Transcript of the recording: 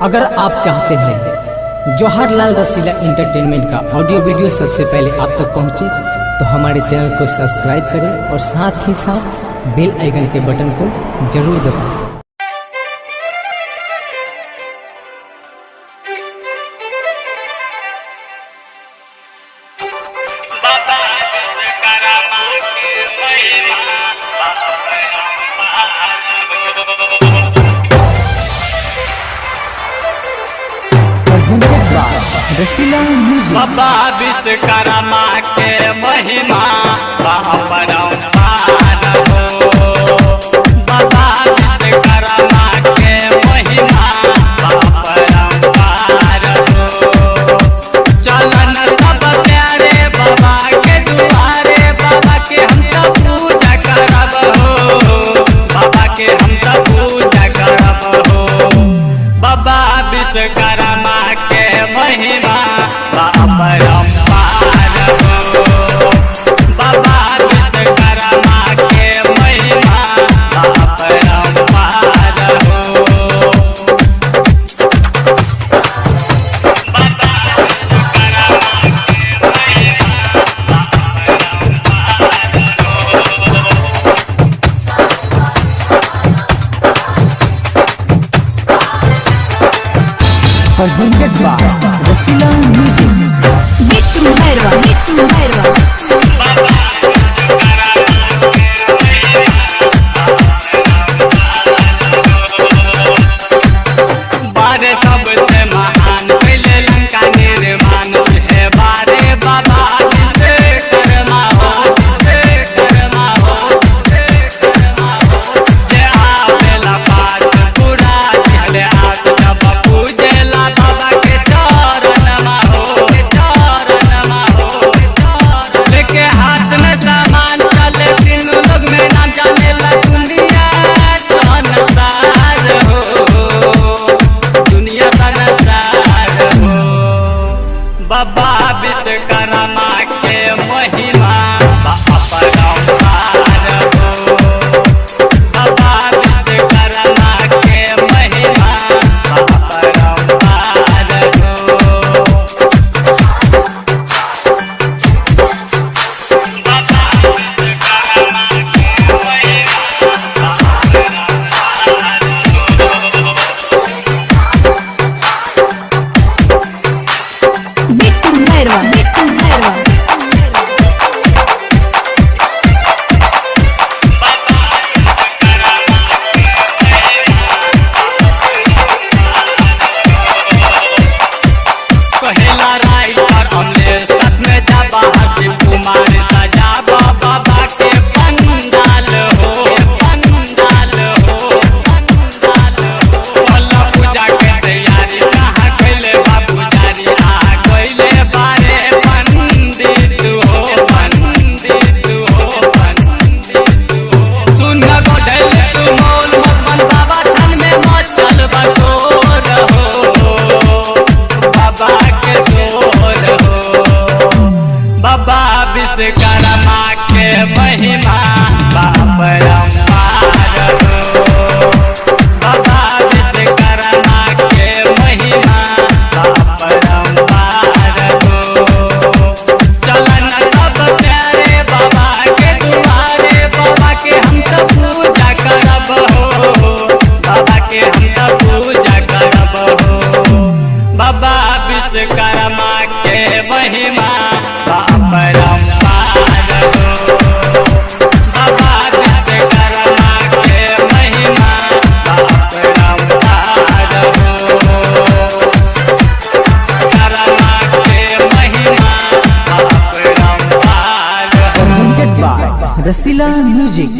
अगर आप चाहते हैं जवाहरलाल रसीला एंटरटेनमेंट का ऑडियो वीडियो सबसे पहले आप तक पहुंचे तो हमारे चैनल को सब्सक्राइब करें और साथ ही साथ बेल आइकन के बटन को जरूर दबाएं। रसीला म्यूजिक बाबा विश्वकर्मा के महिमा परम्पार हो। बाबा विश्वकर्मा के महिमा परम्पार हो। चलन सब प्यारे बाबा के दुआरे, बाबा के हम तो पूजा करब हो। बाबा के हम तो पूजा करब हो। बाबा विश्वकर्मा के महिमा परम्पार हो। बाबा विश्वकर्मा के महिमा परम्पार हो। बाबा विश्वकर्मा के महिमा presented by रसीला म्यूजिक। मिट्टू भैरवा बारे सबसे महान पहले लंका निर्माण है। बारे बाबा विश्वकर्मा हो, विश्वकर्मा हो, विश्वकर्मा हो। जे आवेला पास पूरा चले आस, जब पूजेला बाबा के चरण हो, चरण हो। लेके हाथ में सामान चले, तीनों लोग में नाम जानेला दुनिया संसार हो, दुनिया संसार हो। बाबा विश्वकर्मा के महिमा परम्पार हो। बाबा विश्वकर्मा के महिमा परम्पार हो। बाबा विश्वकर्मा के महिमा मिट्टू भैरवा कहेला राइटर अमलेश साथ में जाबा हसीब कुमार सजाबा बाबा के पंडाल हो, पंडाल हो, पंडाल हो। भला पूजा के तैयारी कहाँ कैले बा पुजारी, आ कैले बारे पंडित हो, पंडित हो, पंडित हो। सुन गोढल तू मौल मत बन, बाबा थान में मचल बसोर हो। बाबा के सोर हो। बाबा विश्वकर्मा के महिमा परम्पार हो। बाबा विश्वकर्मा के महिमा परम्पार हो। चलन सब प्यारे बाबा के दुआरे, बाबा के हम तो पूजा करब हो। बाबा के हम तो पूजा करब हो। बाबा विश्वकर्मा के महिमा परम्पार हो। बाबा विश्वकर्मा के महिमा परम्पार हो। कर्मा के महिमा परम्पार हो। presented by Rasila music.